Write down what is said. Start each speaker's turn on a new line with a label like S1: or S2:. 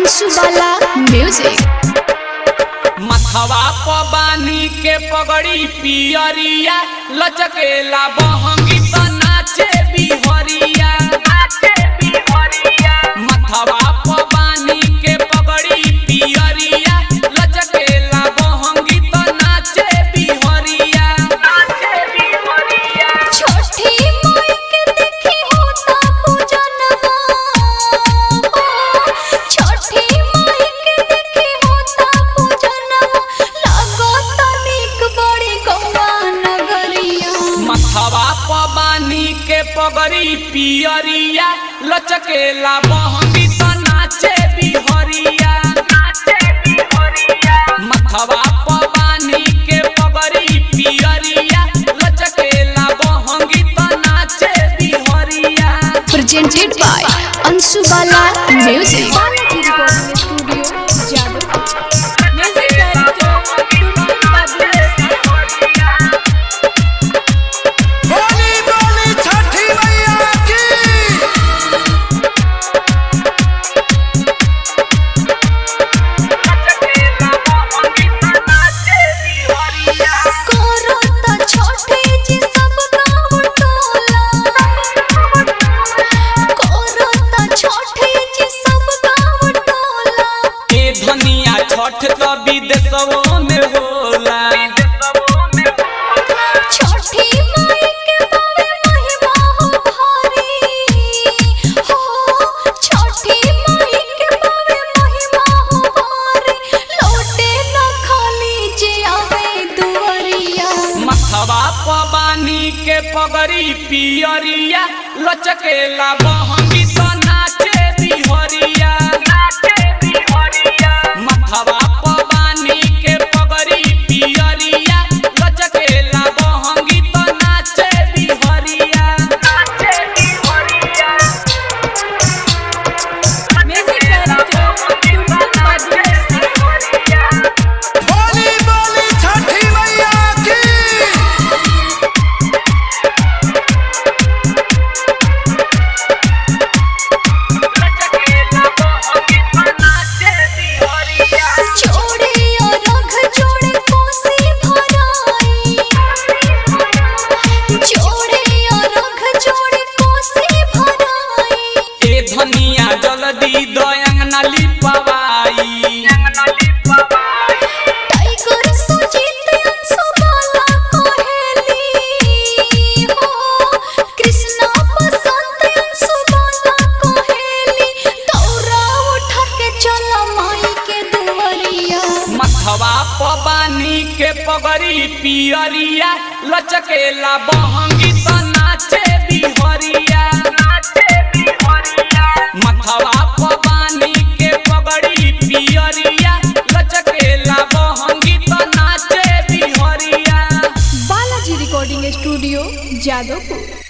S1: Anshubala music.
S2: मथवा पबानी के पगड़ी पियरिया लचकेला बहंगी त नाचे बिहरिया। मथवा पबानी के पगड़ी पियरिया लचकेला बहंगी त नाचे बिहरिया।
S1: छोटी माई के देखी होता पूजनवा, छोटी माई के देखी होता पूजनवा, लागो तनिक बड़ी गौवा नगरिया।
S2: मथवा पबानी के पगड़ी पियरिया लचकेला बहंगी त नाचे बिहरिया। मथवा पबानी के पगड़ी पियरिया लचकेला बहंगी त नाचे बिहरिया।
S1: Presented by Anshubala music.
S2: Chhath तो विदेशों में होला।
S1: छोटी माई के बावे महिमा हो भारी हो, छोटी माई के बावे महिमा हो भारी, लौटे न खाली जे आवे दुआरिया।
S2: मथवा पबानी के पगड़ी पियरिया लचकेला बहंगी त नाचे बिहरिया। मथवा पबानी के पगड़ी पियरिया लचकेला बहंगी त नाचे बिहरिया।
S3: बोली बोली छठी मैया की।
S2: धनिया जल्दी दयंगना लिपवाई।
S1: टाइगर सुजीत अंशुबाला कोहेली हो, कृष्णा बसंत अंशुबाला कोहेली, दौरा उठा के चला माई के दुआरिया।
S2: मथवा पबानी के पगड़ी पियरिया लचकेला बहंगी त नाचे बिहरिया। मथवा पबानी के पगड़ी पियरिया लचकेला बहंगी त नाचे बिहरिया।
S1: Balaji recording studio, Jadavpur.